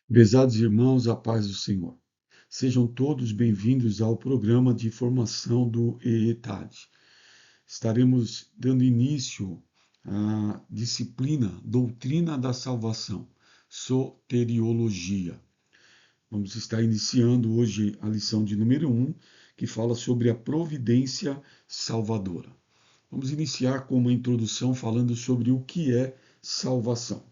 Prezados irmãos, a paz do Senhor. Sejam todos bem-vindos ao programa de formação do EETAD. Estaremos dando início à disciplina Doutrina da Salvação, Soteriologia. Vamos estar iniciando hoje a lição de número 1, que fala sobre a providência salvadora. Vamos iniciar com uma introdução falando sobre o que é salvação.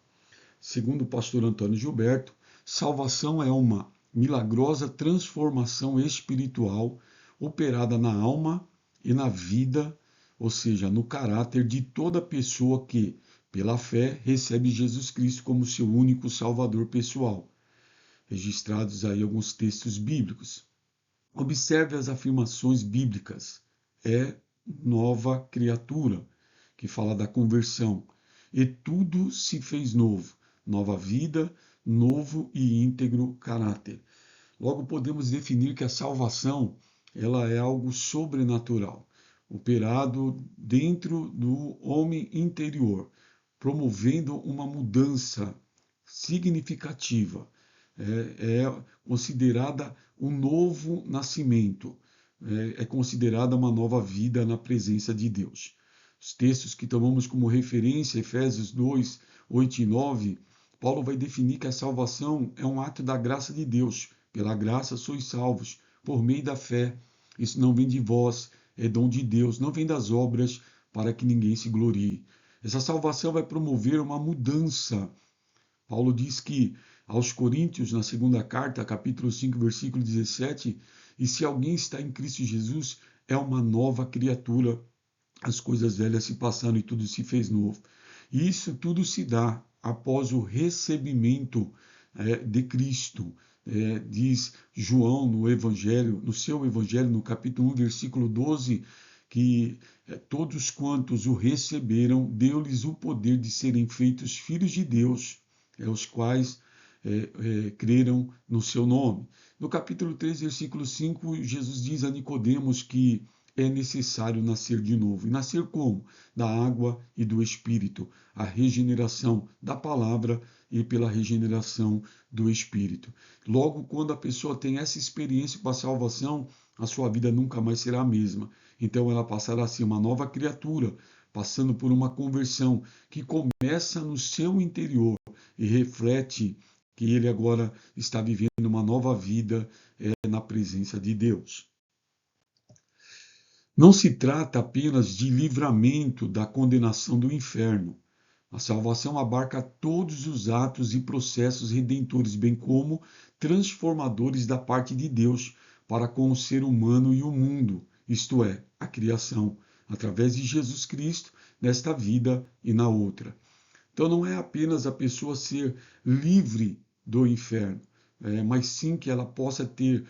Segundo o pastor Antônio Gilberto, salvação é uma milagrosa transformação espiritual operada na alma e na vida, ou seja, no caráter de toda pessoa que, pela fé, recebe Jesus Cristo como seu único Salvador pessoal. Registrados aí alguns textos bíblicos. Observe as afirmações bíblicas. É nova criatura, que fala da conversão. E tudo se fez novo. Nova vida, novo e íntegro caráter. Logo podemos definir que a salvação, ela é algo sobrenatural, operado dentro do homem interior, promovendo uma mudança significativa. É considerada um novo nascimento, é considerada uma nova vida na presença de Deus. Os textos que tomamos como referência, Efésios 2, 8 e 9, Paulo vai definir que a salvação é um ato da graça de Deus. Pela graça sois salvos, por meio da fé. Isso não vem de vós, é dom de Deus, não vem das obras, para que ninguém se glorie. Essa salvação vai promover uma mudança. Paulo diz que aos Coríntios, na segunda carta, capítulo 5, versículo 17, e se alguém está em Cristo Jesus, é uma nova criatura. As coisas velhas se passaram e tudo se fez novo. E isso tudo se dá após o recebimento de Cristo. Diz João no Evangelho, no seu Evangelho, no capítulo 1, versículo 12, que todos quantos o receberam, deu-lhes o poder de serem feitos filhos de Deus, os quais creram no seu nome. No capítulo 3, versículo 5, Jesus diz a Nicodemos que é necessário nascer de novo. E nascer como? Da água e do Espírito. A regeneração da palavra e pela regeneração do Espírito. Logo, quando a pessoa tem essa experiência com a salvação, a sua vida nunca mais será a mesma. Então ela passará a ser uma nova criatura, passando por uma conversão que começa no seu interior e reflete que ele agora está vivendo uma nova vida na presença de Deus. Não se trata apenas de livramento da condenação do inferno. A salvação abarca todos os atos e processos redentores, bem como transformadores da parte de Deus para com o ser humano e o mundo, isto é, a criação, através de Jesus Cristo, nesta vida e na outra. Então não é apenas a pessoa ser livre do inferno, mas sim que ela possa ter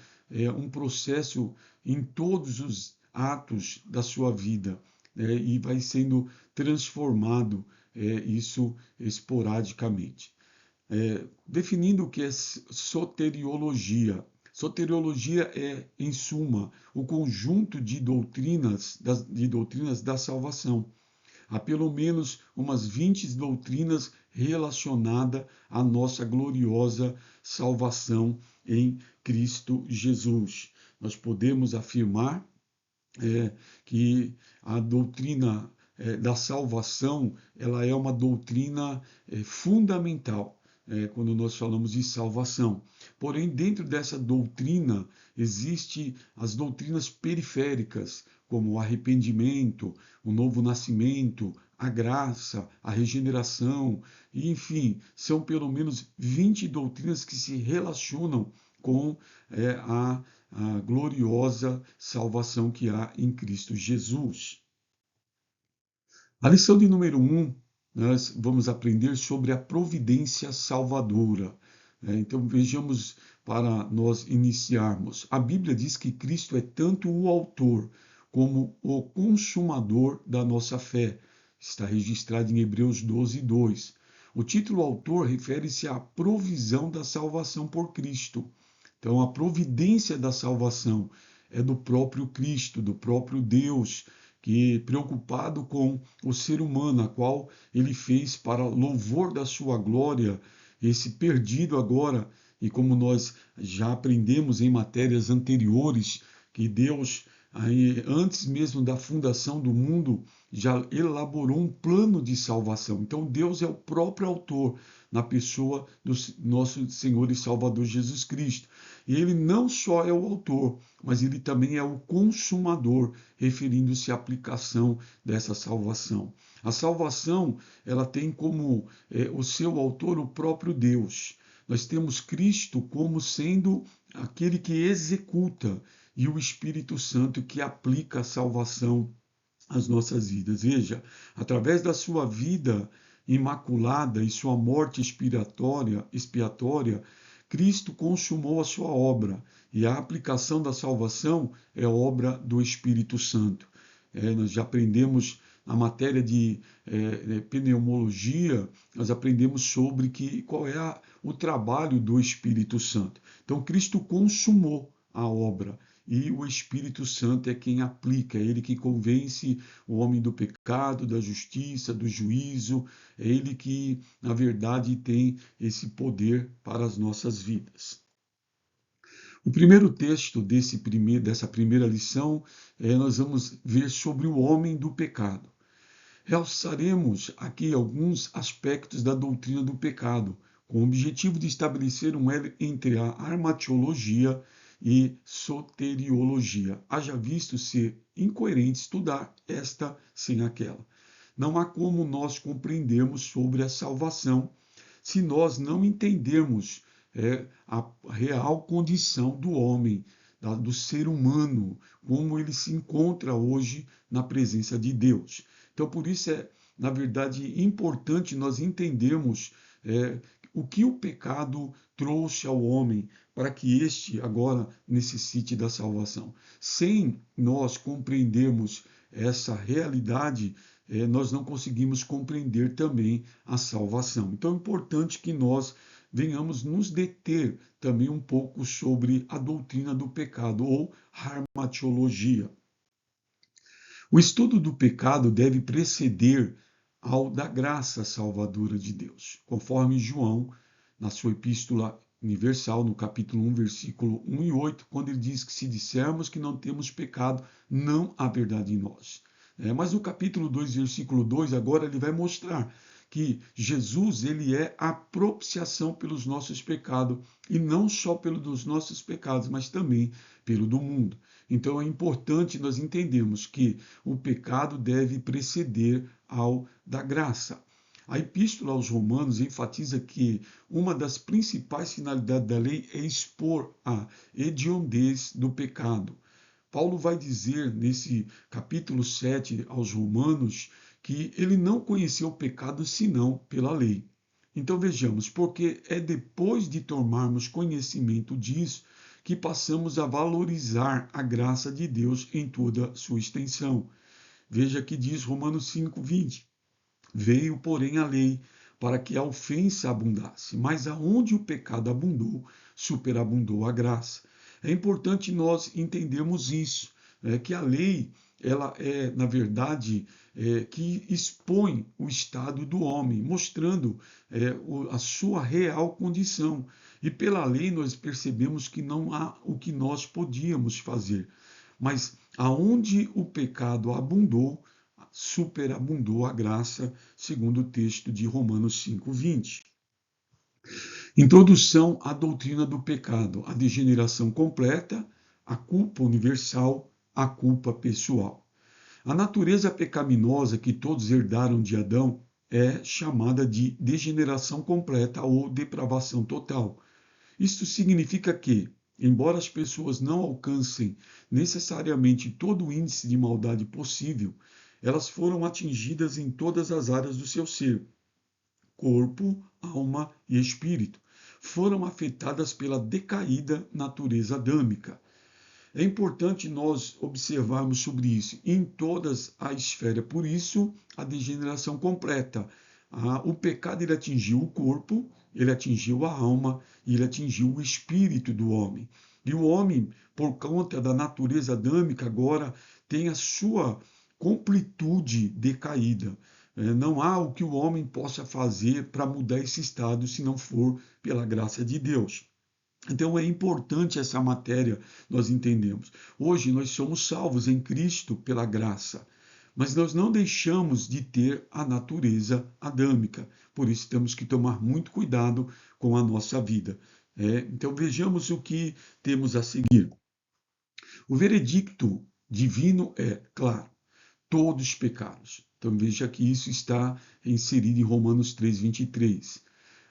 um processo em todos os atos da sua vida, e vai sendo transformado isso esporadicamente. Definindo o que é soteriologia. Soteriologia é, em suma, o conjunto de doutrinas da salvação. Há pelo menos umas 20 doutrinas relacionadas à nossa gloriosa salvação em Cristo Jesus. Nós podemos afirmar que a doutrina da salvação ela é uma doutrina fundamental quando nós falamos de salvação. Porém, dentro dessa doutrina existem as doutrinas periféricas, como o arrependimento, o novo nascimento, a graça, a regeneração, e, enfim, são pelo menos 20 doutrinas que se relacionam com a gloriosa salvação que há em Cristo Jesus. A lição de número 1, nós vamos aprender sobre a providência salvadora. Então vejamos para nós iniciarmos. A Bíblia diz que Cristo é tanto o autor como o consumador da nossa fé. Está registrado em Hebreus 12, 2. O título autor refere-se à provisão da salvação por Cristo. Então, a providência da salvação é do próprio Cristo, do próprio Deus, que preocupado com o ser humano, a qual ele fez para louvor da sua glória, esse perdido agora, e como nós já aprendemos em matérias anteriores, que Deus, aí, antes mesmo da fundação do mundo, já elaborou um plano de salvação. Então Deus é o próprio autor na pessoa do nosso Senhor e Salvador Jesus Cristo. E ele não só é o autor, mas ele também é o consumador, referindo-se à aplicação dessa salvação. A salvação, ela tem como o seu autor o próprio Deus. Nós temos Cristo como sendo aquele que executa e o Espírito Santo que aplica a salvação às nossas vidas. Veja, através da sua vida imaculada e sua morte expiatória, Cristo consumou a sua obra e a aplicação da salvação é obra do Espírito Santo. Nós já aprendemos na matéria de pneumologia, nós aprendemos sobre qual é o trabalho do Espírito Santo. Então, Cristo consumou a obra e o Espírito Santo é quem aplica, é ele que convence o homem do pecado, da justiça, do juízo, é ele que, na verdade, tem esse poder para as nossas vidas. O primeiro texto dessa primeira lição, nós vamos ver sobre o homem do pecado. Realçaremos aqui alguns aspectos da doutrina do pecado, com o objetivo de estabelecer um elo entre a armatiologia e soteriologia. Haja visto ser incoerente estudar esta sem aquela. Não há como nós compreendermos sobre a salvação se nós não entendermos a real condição do homem, do ser humano, como ele se encontra hoje na presença de Deus. Então, por isso na verdade, importante nós entendermos o que o pecado trouxe ao homem para que este agora necessite da salvação. Sem nós compreendermos essa realidade, nós não conseguimos compreender também a salvação. Então é importante que nós venhamos nos deter também um pouco sobre a doutrina do pecado ou harmatiologia. O estudo do pecado deve preceder ao da graça salvadora de Deus, conforme João, na sua epístola universal, no capítulo 1, versículo 1 e 8, quando ele diz que se dissermos que não temos pecado, não há verdade em nós. Mas no capítulo 2, versículo 2, agora ele vai mostrar que Jesus ele é a propiciação pelos nossos pecados, e não só pelos nossos pecados, mas também pelo do mundo. Então é importante nós entendermos que o pecado deve preceder ao da graça. A Epístola aos Romanos enfatiza que uma das principais finalidades da lei é expor a hediondez do pecado. Paulo vai dizer nesse capítulo 7 aos Romanos que ele não conheceu o pecado senão pela lei. Então vejamos, porque é depois de tomarmos conhecimento disso que passamos a valorizar a graça de Deus em toda a sua extensão. Veja que diz Romanos 5:20. Veio, porém, a lei para que a ofensa abundasse, mas aonde o pecado abundou, superabundou a graça. É importante nós entendermos isso, que a lei, ela é, na verdade, que expõe o estado do homem, mostrando a sua real condição. E pela lei nós percebemos que não há o que nós podíamos fazer. Mas aonde o pecado abundou, superabundou a graça, segundo o texto de Romanos 5:20. Introdução à doutrina do pecado, a degeneração completa, a culpa universal, a culpa pessoal. A natureza pecaminosa que todos herdaram de Adão é chamada de degeneração completa ou depravação total. Isto significa que, embora as pessoas não alcancem necessariamente todo o índice de maldade possível, elas foram atingidas em todas as áreas do seu ser, corpo, alma e espírito. Foram afetadas pela decaída natureza adâmica. É importante nós observarmos sobre isso em todas as esferas. Por isso, a degeneração completa. O pecado ele atingiu o corpo, ele atingiu a alma e ele atingiu o espírito do homem. E o homem, por conta da natureza adâmica, agora tem a sua completude decaída. Não há o que o homem possa fazer para mudar esse estado se não for pela graça de Deus. Então é importante essa matéria nós entendemos. Hoje nós somos salvos em Cristo pela graça, mas nós não deixamos de ter a natureza adâmica. Por isso temos que tomar muito cuidado com a nossa vida. Então vejamos o que temos a seguir. O veredicto divino é, claro, todos pecados. Então veja que isso está inserido em Romanos 3:23.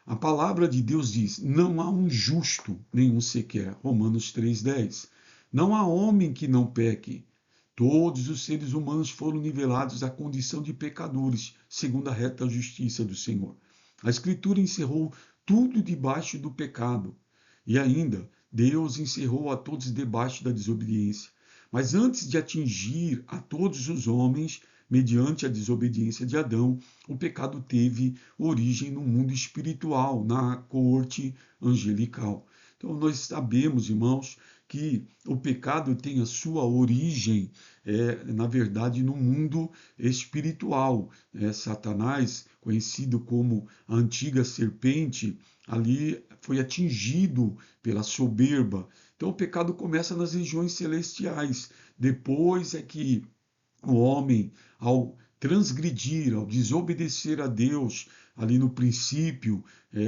A palavra de Deus diz: não há um justo, nenhum sequer. Romanos 3:10. Não há homem que não peque. Todos os seres humanos foram nivelados à condição de pecadores, segundo a reta justiça do Senhor. A Escritura encerrou tudo debaixo do pecado. E ainda, Deus encerrou a todos debaixo da desobediência. Mas antes de atingir a todos os homens, mediante a desobediência de Adão, o pecado teve origem no mundo espiritual, na corte angelical. Então, nós sabemos, irmãos, que o pecado tem a sua origem, na verdade, no mundo espiritual. Satanás, conhecido como a antiga serpente, ali foi atingido pela soberba. Então, o pecado começa nas regiões celestiais. Depois é que o homem, ao transgredir, ao desobedecer a Deus, ali no princípio,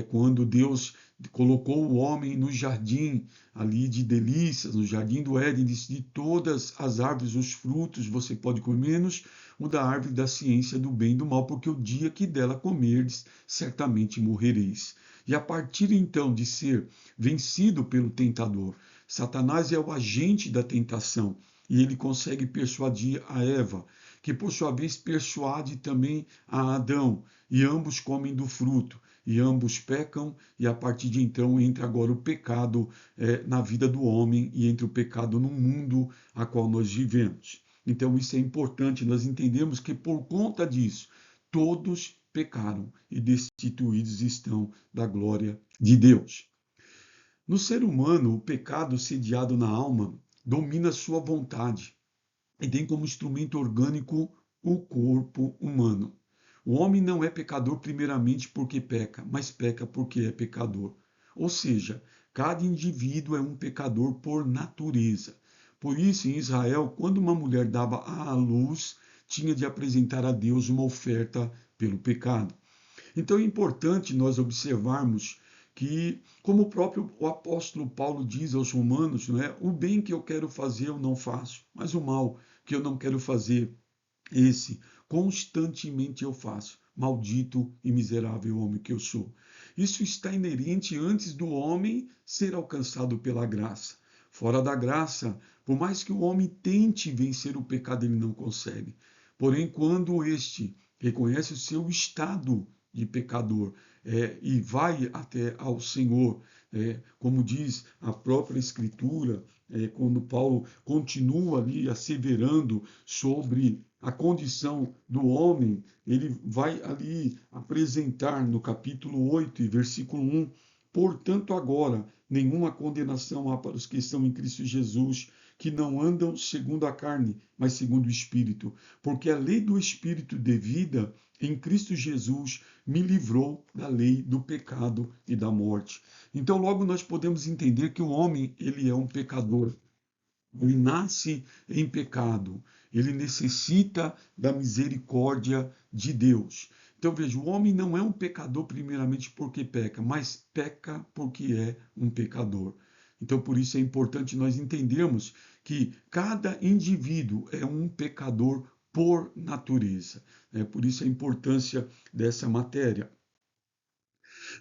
quando Deus colocou o homem no jardim ali de delícias, no jardim do Éden, disse: de todas as árvores, os frutos, você pode comer, menos o da árvore da ciência do bem e do mal, porque o dia que dela comerdes, certamente morrereis. E a partir então de ser vencido pelo tentador, Satanás é o agente da tentação, e ele consegue persuadir a Eva, que por sua vez persuade também a Adão, e ambos comem do fruto, e ambos pecam, e a partir de então entra agora o pecado na vida do homem, e entra o pecado no mundo a qual nós vivemos. Então isso é importante, nós entendemos que por conta disso, todos pecaram e destituídos estão da glória de Deus. No ser humano, o pecado sediado na alma domina sua vontade e tem como instrumento orgânico o corpo humano. O homem não é pecador primeiramente porque peca, mas peca porque é pecador. Ou seja, cada indivíduo é um pecador por natureza. Por isso, em Israel, quando uma mulher dava à luz, tinha de apresentar a Deus uma oferta pelo pecado. Então é importante nós observarmos que, como o próprio apóstolo Paulo diz aos romanos, não é? O bem que eu quero fazer eu não faço, mas o mal que eu não quero fazer, esse constantemente eu faço. Maldito e miserável homem que eu sou. Isso está inerente antes do homem ser alcançado pela graça. Fora da graça, por mais que o homem tente vencer o pecado, ele não consegue. Porém, quando este reconhece o seu estado de pecador e vai até ao Senhor, como diz a própria Escritura, quando Paulo continua ali asseverando sobre a condição do homem, ele vai ali apresentar no capítulo 8 e versículo 1: portanto, agora nenhuma condenação há para os que estão em Cristo Jesus, que não andam segundo a carne, mas segundo o Espírito, porque a lei do Espírito de vida em Cristo Jesus me livrou da lei do pecado e da morte. Então, logo nós podemos entender que o homem, ele é um pecador. Ele nasce em pecado, ele necessita da misericórdia de Deus. Então veja, o homem não é um pecador primeiramente porque peca, mas peca porque é um pecador. Então por isso é importante nós entendermos que cada indivíduo é um pecador por natureza. Por isso a importância dessa matéria.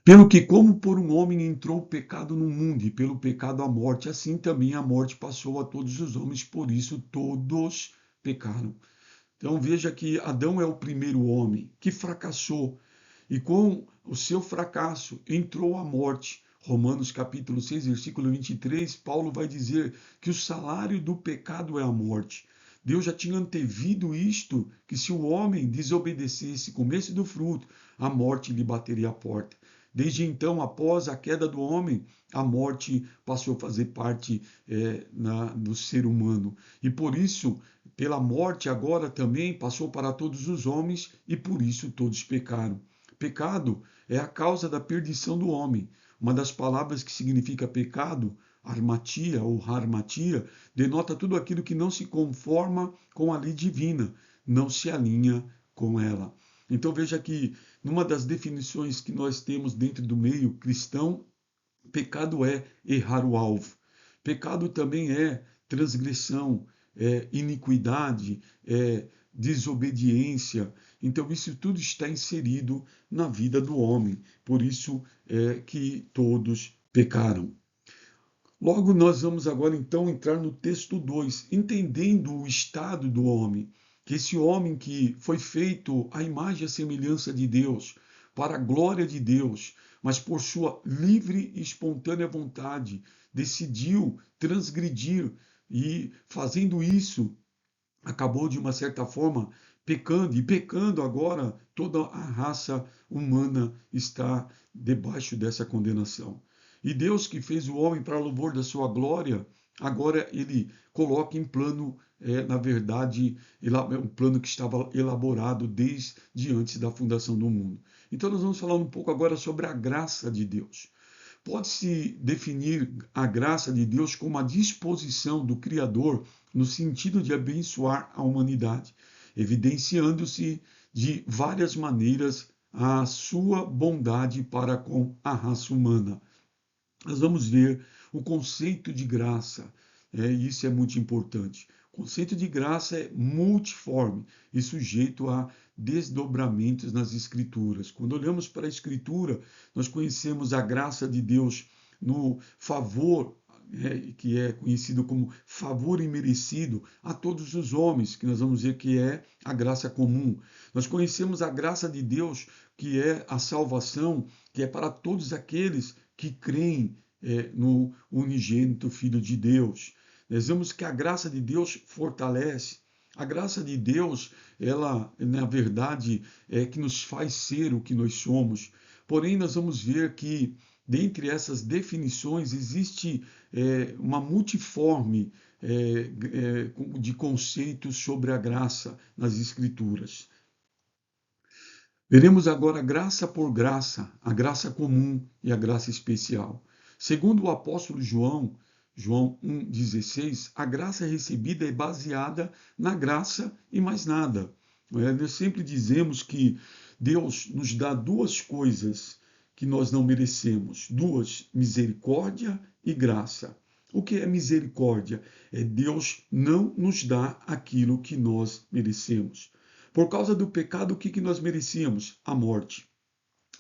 Pelo que, como por um homem entrou o pecado no mundo, e pelo pecado a morte, assim também a morte passou a todos os homens, por isso todos pecaram. Então veja que Adão é o primeiro homem que fracassou, e com o seu fracasso entrou a morte. Romanos capítulo 6, versículo 23, Paulo vai dizer que o salário do pecado é a morte. Deus já tinha antevido isto, que se o homem desobedecesse, comesse do fruto, a morte lhe bateria à porta. Desde então, após a queda do homem, a morte passou a fazer parte do ser humano. E por isso, pela morte agora também passou para todos os homens, e por isso todos pecaram. Pecado é a causa da perdição do homem. uma das palavras que significa pecado, armatia ou harmatia, denota tudo aquilo que não se conforma com a lei divina, não se alinha com ela. Então veja que numa das definições que nós temos dentro do meio cristão, pecado é errar o alvo. Pecado também é transgressão, é iniquidade, é desobediência. Então, isso tudo está inserido na vida do homem. Por isso é que todos pecaram. Logo, nós vamos agora então entrar no texto 2, entendendo o estado do homem, que esse homem que foi feito à imagem e à semelhança de Deus, para a glória de Deus, mas por sua livre e espontânea vontade, decidiu transgredir e, fazendo isso, acabou de uma certa forma pecando, e pecando agora toda a raça humana está debaixo dessa condenação. E Deus que fez o homem para louvor da sua glória, agora ele coloca em plano, na verdade, um plano que estava elaborado desde antes da fundação do mundo. Então nós vamos falar um pouco agora sobre a graça de Deus. Pode-se definir a graça de Deus como a disposição do Criador no sentido de abençoar a humanidade, evidenciando-se de várias maneiras a sua bondade para com a raça humana. Nós vamos ver o conceito de graça, e isso é muito importante. O conceito de graça é multiforme e sujeito a desdobramentos nas Escrituras. Quando olhamos para a Escritura, nós conhecemos a graça de Deus no favor, que é conhecido como favor imerecido a todos os homens, que nós vamos ver que é a graça comum. Nós conhecemos a graça de Deus, que é a salvação, que é para todos aqueles que creem no unigênito Filho de Deus. Nós vemos que a graça de Deus fortalece. A graça de Deus, ela, na verdade, é que nos faz ser o que nós somos. Porém, nós vamos ver que, dentre essas definições, existe uma multiforme de conceitos sobre a graça nas Escrituras. Veremos agora graça por graça, a graça comum e a graça especial. Segundo o apóstolo João, João 1,16, a graça recebida é baseada na graça e mais nada. Nós sempre dizemos que Deus nos dá duas coisas que nós não merecemos, duas, misericórdia e graça. O que é misericórdia? É Deus não nos dá aquilo que nós merecemos. Por causa do pecado, o que nós merecíamos? A morte.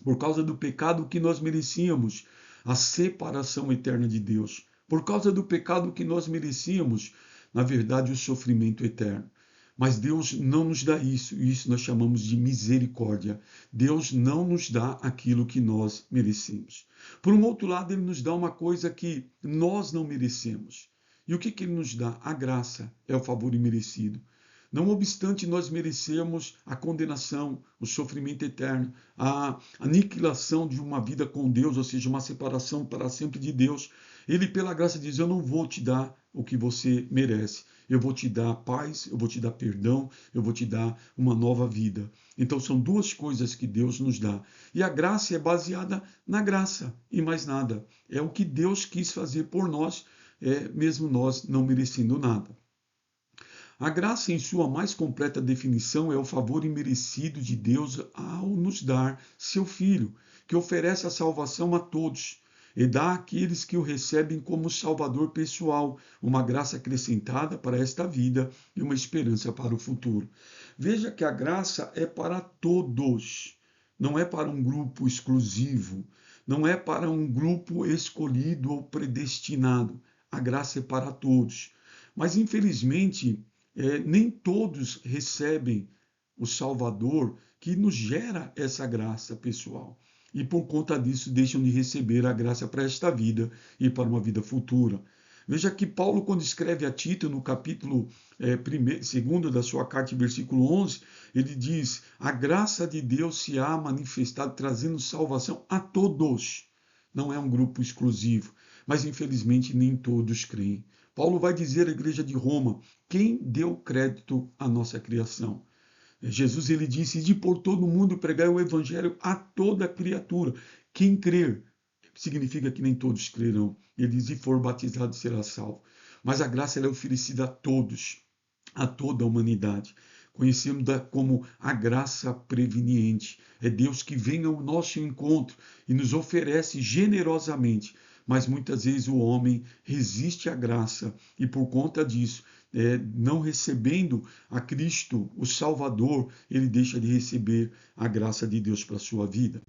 Por causa do pecado, o que nós merecíamos? A separação eterna de Deus. Por causa do pecado que nós merecíamos, na verdade, o sofrimento eterno. Mas Deus não nos dá isso, e isso nós chamamos de misericórdia. Deus não nos dá aquilo que nós merecemos. Por um outro lado, Ele nos dá uma coisa que nós não merecemos. E o que Ele nos dá? A graça é o favor imerecido. Não obstante nós merecemos a condenação, o sofrimento eterno, a aniquilação de uma vida com Deus, ou seja, uma separação para sempre de Deus, Ele, pela graça, diz: eu não vou te dar o que você merece. Eu vou te dar paz, eu vou te dar perdão, eu vou te dar uma nova vida. Então são duas coisas que Deus nos dá. E a graça é baseada na graça e mais nada. É o que Deus quis fazer por nós, mesmo nós não merecendo nada. A graça, em sua mais completa definição, é o favor imerecido de Deus ao nos dar seu Filho, que oferece a salvação a todos e dá àqueles que o recebem como Salvador pessoal, uma graça acrescentada para esta vida e uma esperança para o futuro. Veja que a graça é para todos, não é para um grupo exclusivo, não é para um grupo escolhido ou predestinado. A graça é para todos. Mas, infelizmente, nem todos recebem o Salvador que nos gera essa graça pessoal. E por conta disso deixam de receber a graça para esta vida e para uma vida futura. Veja que Paulo, quando escreve a Tito, no capítulo 2 da sua carta, versículo 11, ele diz: a graça de Deus se há manifestado, trazendo salvação a todos. Não é um grupo exclusivo, mas infelizmente nem todos creem. Paulo vai dizer à igreja de Roma: quem deu crédito à nossa criação? Jesus, ele disse: de por todo o mundo pregai o evangelho a toda criatura. Quem crer que significa que nem todos crerão. Ele diz, e for batizado será salvo. Mas a graça ela é oferecida a todos, a toda a humanidade. Conhecemos como a graça preveniente. É Deus que vem ao nosso encontro e nos oferece generosamente. Mas muitas vezes o homem resiste à graça e por conta disso, não recebendo a Cristo, o Salvador, ele deixa de receber a graça de Deus para a sua vida.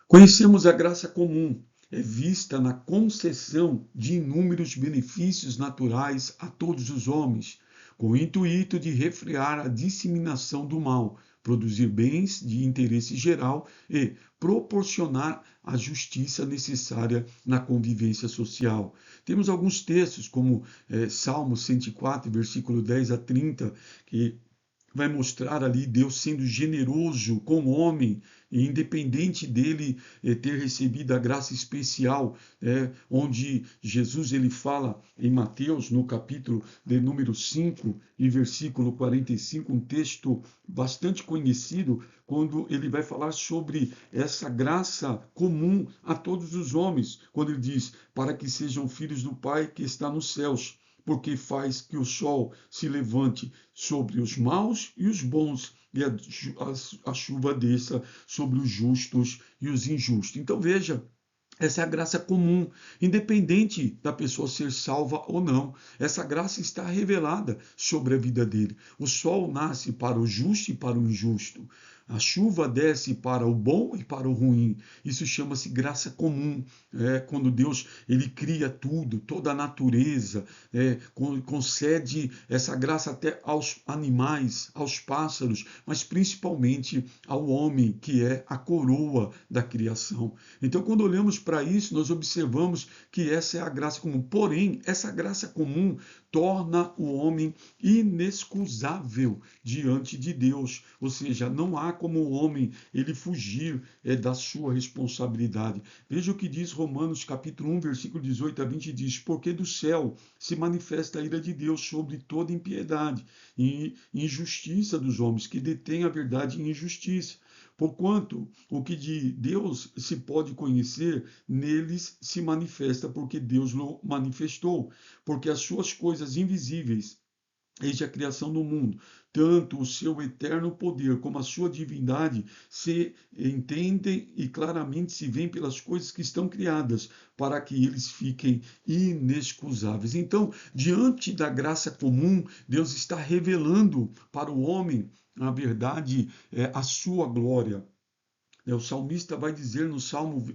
Conhecemos a graça comum, é vista na concessão de inúmeros benefícios naturais a todos os homens, com o intuito de refrear a disseminação do mal, produzir bens de interesse geral e proporcionar a justiça necessária na convivência social. Temos alguns textos, como Salmo 104, versículo 10 a 30, que vai mostrar ali Deus sendo generoso com o homem, e independente dele ter recebido a graça especial, onde Jesus ele fala em Mateus, no capítulo de número 5 e versículo 45, um texto bastante conhecido, quando ele vai falar sobre essa graça comum a todos os homens, quando ele diz, para que sejam filhos do Pai que está nos céus, porque faz que o sol se levante sobre os maus e os bons, e a chuva desça sobre os justos e os injustos. Então veja, essa é a graça comum, independente da pessoa ser salva ou não. Essa graça está revelada sobre a vida dele. O sol nasce para o justo e para o injusto. A chuva desce para o bom e para o ruim. Isso chama-se graça comum. Quando Deus ele cria tudo, toda a natureza, concede essa graça até aos animais, aos pássaros, mas principalmente ao homem, que é a coroa da criação. Então, quando olhamos para isso, nós observamos que essa é a graça comum. Porém, essa graça comum torna o homem inexcusável diante de Deus. Ou seja, não há como o homem ele fugir da sua responsabilidade. Veja o que diz Romanos capítulo 1, versículo 18 a 20, diz, porque do céu se manifesta a ira de Deus sobre toda impiedade e injustiça dos homens que detêm a verdade em injustiça. Porquanto o que de Deus se pode conhecer, neles se manifesta, porque Deus o manifestou. Porque as suas coisas invisíveis, desde a criação do mundo, tanto o seu eterno poder como a sua divindade se entendem e claramente se veem pelas coisas que estão criadas, para que eles fiquem inexcusáveis. Então, diante da graça comum, Deus está revelando para o homem, na verdade, a sua glória. O salmista vai dizer no Salmo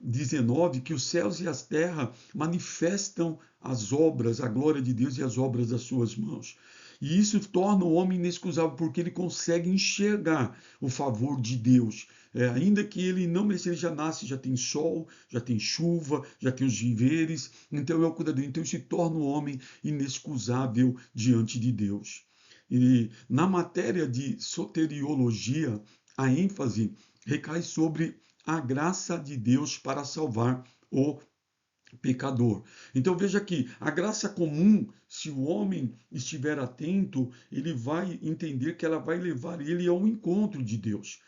19 que os céus e as terras manifestam as obras, a glória de Deus e as obras das suas mãos. E isso torna o homem inexcusável, porque ele consegue enxergar o favor de Deus. Ainda que ele não mereça, ele já nasce, já tem sol, já tem chuva, já tem os viveres, então é o cuidador. Então isso torna o homem inexcusável diante de Deus. E na matéria de soteriologia, a ênfase recai sobre a graça de Deus para salvar o pecador. Então veja que a graça comum, se o homem estiver atento, ele vai entender que ela vai levar ele ao encontro de Deus.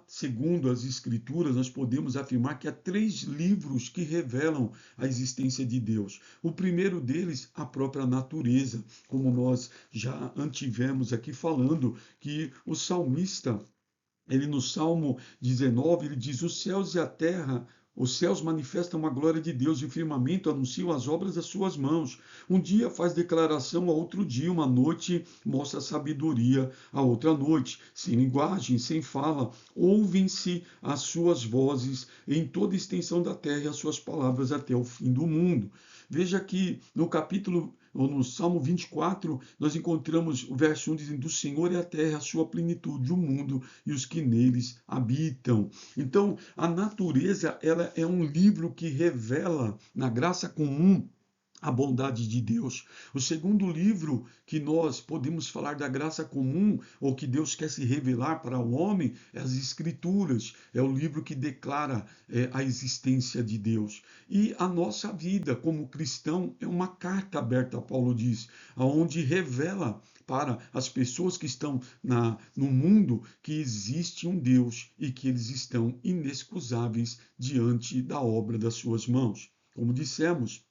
Segundo as Escrituras, nós podemos afirmar que há 3 livros que revelam a existência de Deus. O primeiro deles, a própria natureza, como nós já antivemos aqui falando, que o salmista, ele no Salmo 19, ele diz, os céus e a terra, os céus manifestam a glória de Deus e o firmamento anunciam as obras das suas mãos. Um dia faz declaração a outro dia, uma noite mostra sabedoria a outra noite. Sem linguagem, sem fala, ouvem-se as suas vozes em toda a extensão da terra e as suas palavras até o fim do mundo. Veja que no Salmo 24, nós encontramos o verso 1 dizendo, do Senhor é a terra, a sua plenitude, o mundo e os que neles habitam. Então, a natureza, ela é um livro que revela, na graça comum, a bondade de Deus. O segundo livro que nós podemos falar da graça comum, ou que Deus quer se revelar para o homem, é as Escrituras. É o livro que declara a existência de Deus. E a nossa vida como cristão é uma carta aberta, Paulo diz, aonde revela para as pessoas que estão no mundo que existe um Deus e que eles estão inexcusáveis diante da obra das suas mãos. Como dissemos,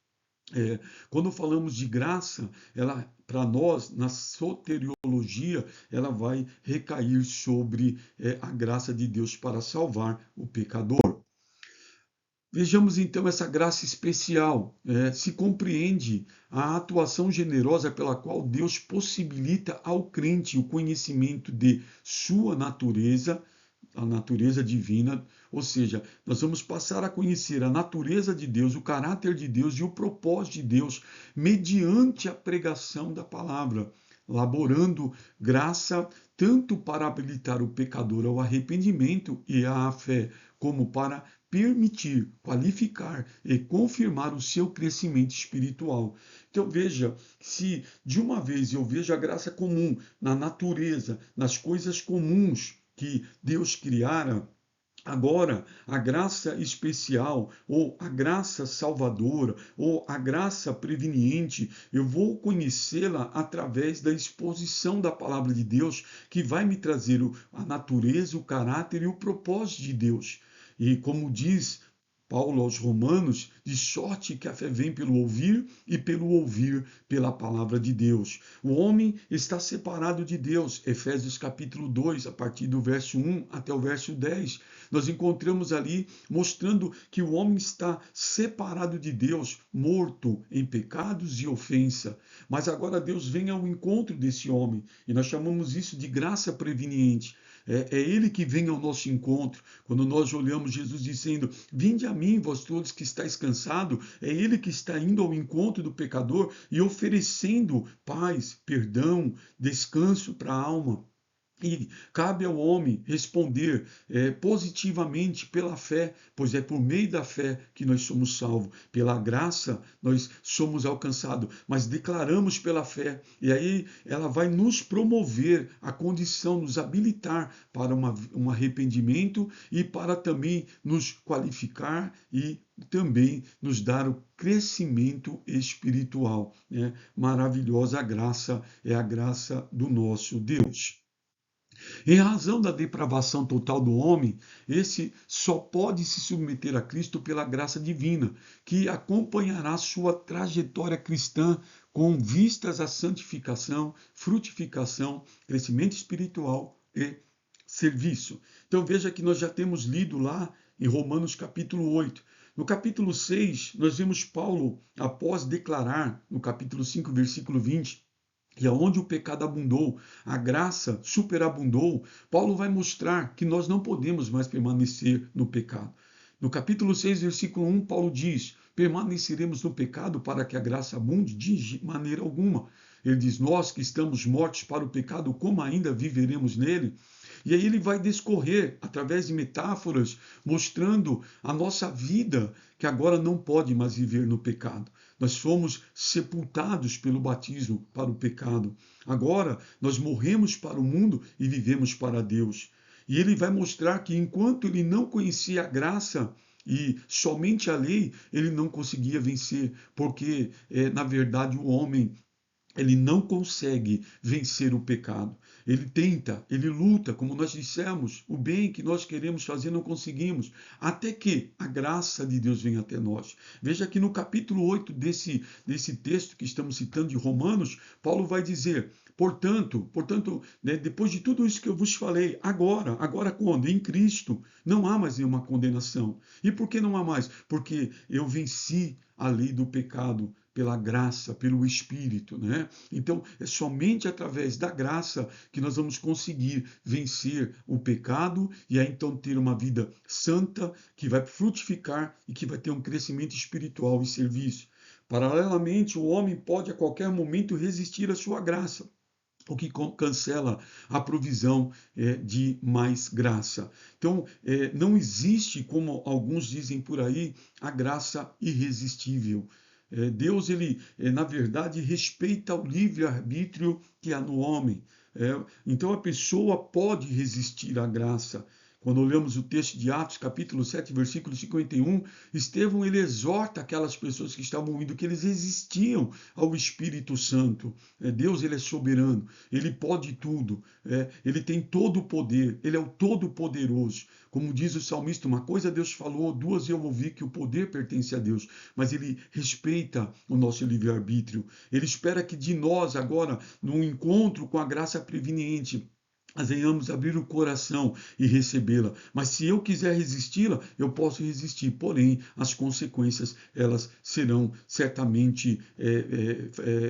é, quando falamos de graça, ela, para nós, na soteriologia, ela vai recair sobre a graça de Deus para salvar o pecador. Vejamos então essa graça especial. Se compreende a atuação generosa pela qual Deus possibilita ao crente o conhecimento de sua natureza, a natureza divina, ou seja, nós vamos passar a conhecer a natureza de Deus, o caráter de Deus e o propósito de Deus mediante a pregação da palavra, laborando graça tanto para habilitar o pecador ao arrependimento e à fé, como para permitir, qualificar e confirmar o seu crescimento espiritual. Então veja, se de uma vez eu vejo a graça comum na natureza, nas coisas comuns que Deus criara, agora, a graça especial, ou a graça salvadora, ou a graça preveniente, eu vou conhecê-la através da exposição da palavra de Deus, que vai me trazer a natureza, o caráter e o propósito de Deus. E como diz Paulo aos Romanos, de sorte que a fé vem pelo ouvir e pelo ouvir pela palavra de Deus. O homem está separado de Deus. Efésios capítulo 2, a partir do verso 1 até o verso 10. Nós encontramos ali mostrando que o homem está separado de Deus, morto em pecados e ofensa. Mas agora Deus vem ao encontro desse homem, e nós chamamos isso de graça preveniente. É Ele que vem ao nosso encontro. Quando nós olhamos Jesus dizendo, vinde a mim, vós todos que estáis cansados, é Ele que está indo ao encontro do pecador e oferecendo paz, perdão, descanso para a alma. E cabe ao homem responder positivamente pela fé, pois é por meio da fé que nós somos salvos. Pela graça nós somos alcançados, mas declaramos pela fé. E aí ela vai nos promover a condição, nos habilitar para um arrependimento e para também nos qualificar e também nos dar o crescimento espiritual. Né? Maravilhosa graça é a graça do nosso Deus. Em razão da depravação total do homem, esse só pode se submeter a Cristo pela graça divina, que acompanhará sua trajetória cristã com vistas à santificação, frutificação, crescimento espiritual e serviço. Então veja que nós já temos lido lá em Romanos capítulo 8. No capítulo 6, nós vemos Paulo, após declarar, no capítulo 5, versículo 20, e aonde o pecado abundou, a graça superabundou, Paulo vai mostrar que nós não podemos mais permanecer no pecado. No capítulo 6, versículo 1, Paulo diz, permaneceremos no pecado para que a graça abunde? De maneira alguma. Ele diz, nós que estamos mortos para o pecado, como ainda viveremos nele? E aí ele vai discorrer, através de metáforas, mostrando a nossa vida, que agora não pode mais viver no pecado. Nós fomos sepultados pelo batismo para o pecado. Agora nós morremos para o mundo e vivemos para Deus. E ele vai mostrar que enquanto ele não conhecia a graça e somente a lei, ele não conseguia vencer, porque, na verdade, o homem ele não consegue vencer o pecado. Ele tenta, ele luta, como nós dissemos, o bem que nós queremos fazer não conseguimos, até que a graça de Deus venha até nós. Veja que no capítulo 8 desse texto que estamos citando de Romanos, Paulo vai dizer, portanto, né, depois de tudo isso que eu vos falei, agora quando? Em Cristo, não há mais nenhuma condenação. E por que não há mais? Porque eu venci a lei do pecado pela graça, pelo Espírito, né? Então, é somente através da graça que nós vamos conseguir vencer o pecado e aí então ter uma vida santa que vai frutificar e que vai ter um crescimento espiritual e serviço. Paralelamente, o homem pode a qualquer momento resistir à sua graça, o que cancela a provisão de mais graça. Então, não existe, como alguns dizem por aí, a graça irresistível. Deus, ele, na verdade, respeita o livre-arbítrio que há no homem. Então a pessoa pode resistir à graça. Quando olhamos o texto de Atos, capítulo 7, versículo 51, Estevão ele exorta aquelas pessoas que estavam ouvindo que eles resistiam ao Espírito Santo. Deus ele é soberano, ele pode tudo, ele tem todo o poder, ele é o Todo-Poderoso. Como diz o salmista, uma coisa Deus falou, duas eu ouvi, que o poder pertence a Deus, mas ele respeita o nosso livre-arbítrio. Ele espera que de nós agora, num encontro com a graça preveniente, nós venhamos abrir o coração e recebê-la. Mas se eu quiser resisti-la, eu posso resistir. Porém, as consequências, elas serão certamente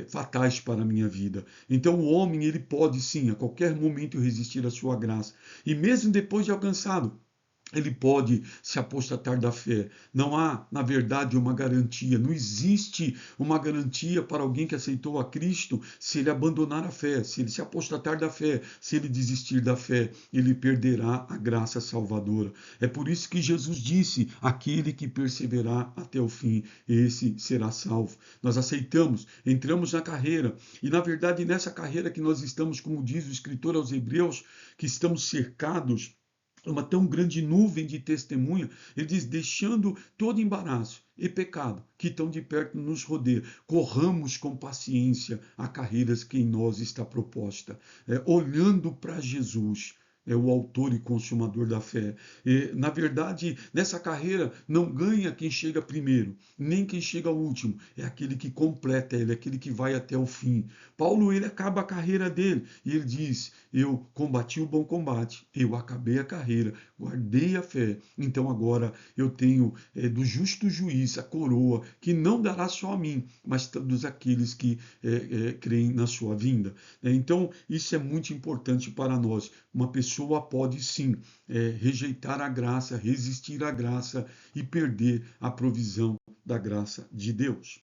fatais para a minha vida. Então, o homem, ele pode sim, a qualquer momento, resistir à sua graça. E mesmo depois de alcançado, ele pode se apostatar da fé. Não há, na verdade, uma garantia. Não existe uma garantia para alguém que aceitou a Cristo se ele abandonar a fé, se ele se apostatar da fé, se ele desistir da fé, ele perderá a graça salvadora. É por isso que Jesus disse: aquele que perseverar até o fim, esse será salvo. Nós aceitamos, entramos na carreira, e na verdade, nessa carreira que nós estamos, como diz o escritor aos Hebreus, que estamos cercados uma tão grande nuvem de testemunha, ele diz, deixando todo embaraço e pecado que tão de perto nos rodeia, corramos com paciência a carreiras que em nós está proposta, olhando para Jesus, é o autor e consumador da fé. Na verdade, nessa carreira não ganha quem chega primeiro, nem quem chega último, é aquele que completa, ele é aquele que vai até o fim. Paulo, ele acaba a carreira dele e ele diz, eu combati o bom combate, eu acabei a carreira, guardei a fé, então agora eu tenho do justo juiz a coroa, que não dará só a mim, mas todos aqueles que creem na sua vinda. Então, isso é muito importante para nós. Uma pessoa pode sim rejeitar a graça, resistir à graça e perder a provisão da graça de Deus.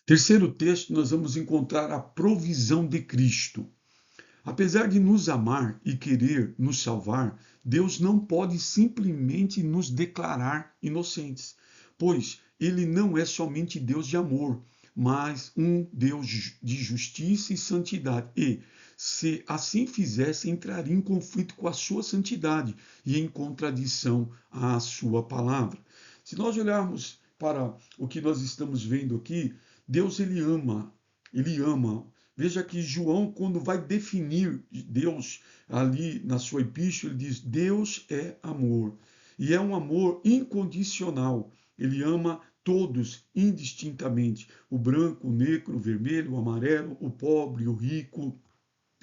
Terceiro texto, nós vamos encontrar a provisão de Cristo. Apesar de nos amar e querer nos salvar, Deus não pode simplesmente nos declarar inocentes, pois Ele não é somente Deus de amor, mas um Deus de justiça e santidade. E, se assim fizesse, entraria em conflito com a sua santidade e em contradição à sua palavra. Se nós olharmos para o que nós estamos vendo aqui, Deus ele ama, ele ama. Veja que João, quando vai definir Deus ali na sua epístola, ele diz: Deus é amor. E é um amor incondicional. Ele ama todos indistintamente: o branco, o negro, o vermelho, o amarelo, o pobre, o rico.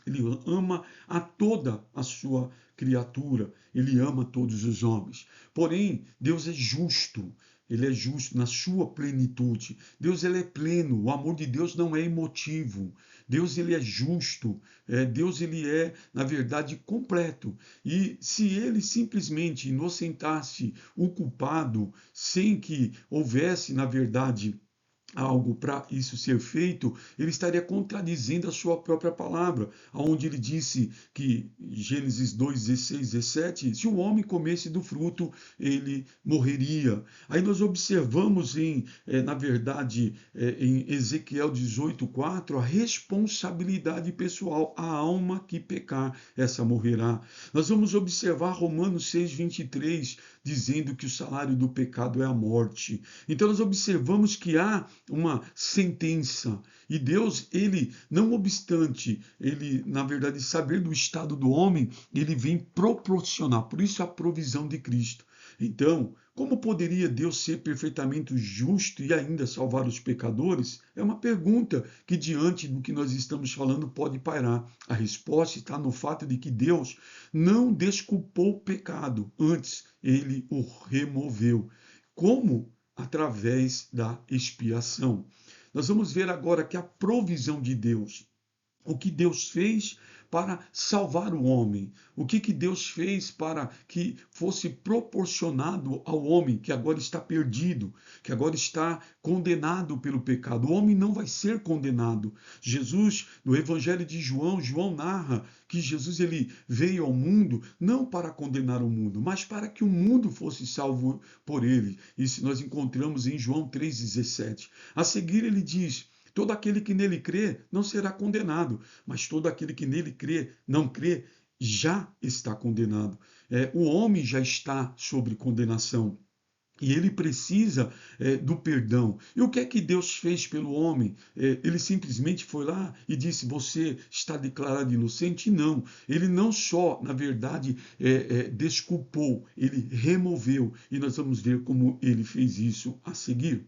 Ele ama a toda a sua criatura, ele ama todos os homens. Porém, Deus é justo, ele é justo na sua plenitude. Deus ele é pleno, o amor de Deus não é emotivo. Deus ele é justo, Deus ele é, na verdade, completo. E se ele simplesmente inocentasse o culpado, sem que houvesse, na verdade, algo para isso ser feito, ele estaria contradizendo a sua própria palavra, onde ele disse que, Gênesis 2, 16, 17, se o homem comesse do fruto, ele morreria. Aí nós observamos na verdade, em Ezequiel 18, 4, a responsabilidade pessoal, a alma que pecar, essa morrerá. Nós vamos observar Romanos 6, 23, dizendo que o salário do pecado é a morte. Então nós observamos que há uma sentença. E Deus, ele, não obstante, ele, na verdade, saber do estado do homem, ele vem proporcionar. Por isso a provisão de Cristo. Então, como poderia Deus ser perfeitamente justo e ainda salvar os pecadores? É uma pergunta que, diante do que nós estamos falando, pode pairar. A resposta está no fato de que Deus não desculpou o pecado, antes ele o removeu. Como? Através da expiação. Nós vamos ver agora que a provisão de Deus, o que Deus fez para salvar o homem? O que Deus fez para que fosse proporcionado ao homem que agora está perdido, que agora está condenado pelo pecado? O homem não vai ser condenado. Jesus, no Evangelho de João, João narra que Jesus ele veio ao mundo não para condenar o mundo, mas para que o mundo fosse salvo por ele. Isso nós encontramos em João 3,17. A seguir ele diz: todo aquele que nele crê não será condenado, mas todo aquele que nele crê, não crê, já está condenado. O homem já está sob condenação. E ele precisa do perdão. E o que é que Deus fez pelo homem? Ele simplesmente foi lá e disse: você está declarado inocente? Não. Ele não só, na verdade, desculpou, ele removeu. E nós vamos ver como ele fez isso a seguir.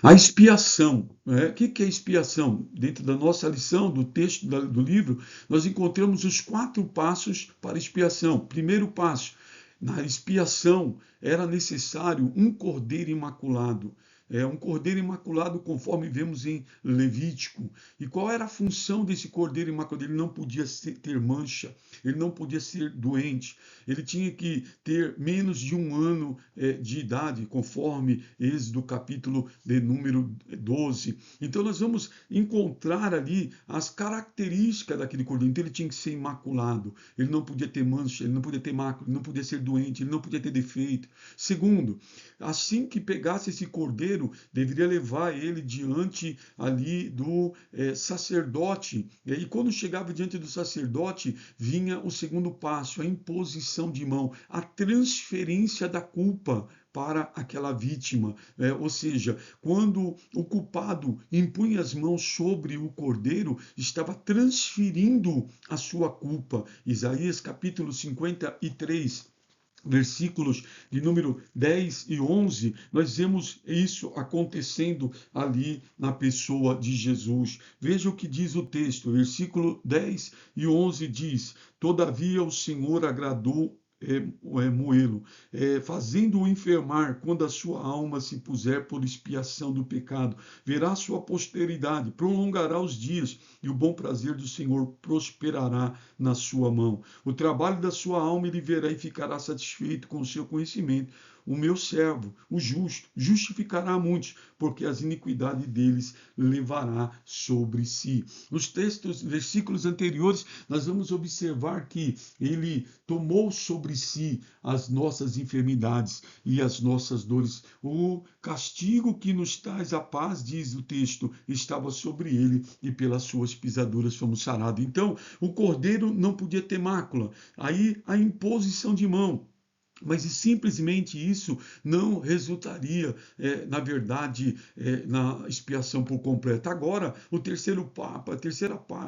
A expiação. O que é expiação? Dentro da nossa lição, do texto do livro, nós encontramos os 4 passos para expiação. Primeiro passo: na expiação era necessário um cordeiro imaculado. Um cordeiro imaculado, conforme vemos em Levítico. E qual era a função desse cordeiro imaculado? Ele não podia ter mancha, ele não podia ser doente, ele tinha que ter menos de 1 ano de idade, conforme Êxodo capítulo de número 12. Então nós vamos encontrar ali as características daquele cordeiro. Então ele tinha que ser imaculado, ele não podia ter mancha, ele não podia ter mácula, ele não podia ser doente, ele não podia ter defeito. Segundo, assim que pegasse esse cordeiro, deveria levar ele diante ali do sacerdote. E aí, quando chegava diante do sacerdote, vinha o segundo passo, a imposição de mão, a transferência da culpa para aquela vítima. Ou seja, quando o culpado impunha as mãos sobre o cordeiro, estava transferindo a sua culpa. Isaías capítulo 53, versículos de número 10 e 11, nós vemos isso acontecendo ali na pessoa de Jesus. Veja o que diz o texto, versículo 10 e 11 diz: todavia o Senhor agradou moê-lo, fazendo-o enfermar quando a sua alma se puser por expiação do pecado. Verá sua posteridade, prolongará os dias, e o bom prazer do Senhor prosperará na sua mão. O trabalho da sua alma ele verá e ficará satisfeito com o seu conhecimento. O meu servo, o justo, justificará muitos, porque as iniquidades deles levará sobre si. Nos textos, versículos anteriores, nós vamos observar que ele tomou sobre si as nossas enfermidades e as nossas dores. O castigo que nos traz a paz, diz o texto, estava sobre ele, e pelas suas pisaduras fomos sarados. Então, o cordeiro não podia ter mácula. Aí a imposição de mão. Mas simplesmente isso não resultaria, na verdade, na expiação por completo. Agora, o terceiro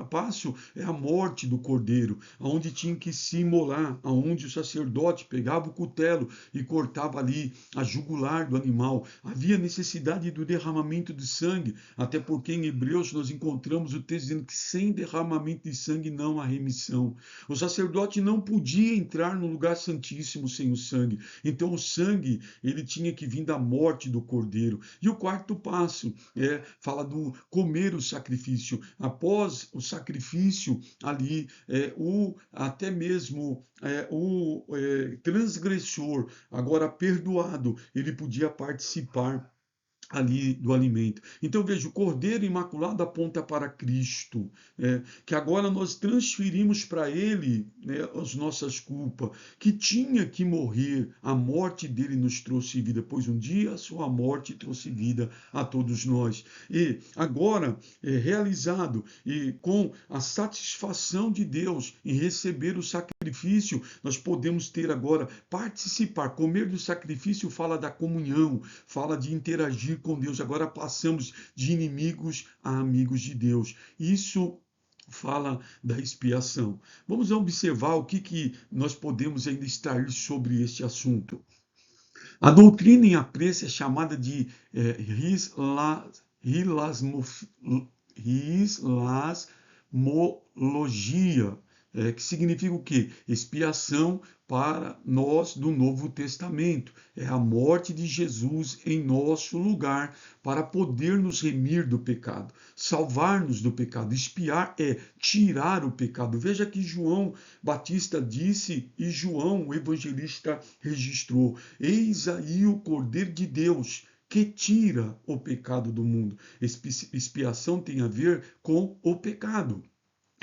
passo é a morte do cordeiro, onde tinha que se imolar, onde o sacerdote pegava o cutelo e cortava ali a jugular do animal. Havia necessidade do derramamento de sangue, até porque em Hebreus nós encontramos o texto dizendo que sem derramamento de sangue não há remissão. O sacerdote não podia entrar no lugar santíssimo sem o sangue. Então o sangue ele tinha que vir da morte do cordeiro. E o quarto passo fala do comer o sacrifício. Após o sacrifício ali, até mesmo o transgressor, agora perdoado, ele podia participar ali do alimento. Então veja, o Cordeiro Imaculado aponta para Cristo, que agora nós transferimos para Ele as nossas culpas, que tinha que morrer, a morte dele nos trouxe vida, pois um dia a sua morte trouxe vida a todos nós. E agora, realizado e com a satisfação de Deus em receber o sacrifício, nós podemos ter agora, participar, comer do sacrifício fala da comunhão, fala de interagir com Deus. Agora passamos de inimigos a amigos de Deus. Isso fala da expiação. Vamos observar o que nós podemos ainda extrair sobre este assunto. A doutrina em apreço é chamada de rislasmologia. que significa o quê? Expiação para nós do Novo Testamento. É a morte de Jesus em nosso lugar para poder nos remir do pecado, salvar-nos do pecado. Expiar é tirar o pecado. Veja que João Batista disse e João, o evangelista, registrou: Eis aí o Cordeiro de Deus que tira o pecado do mundo. Expiação tem a ver com o pecado.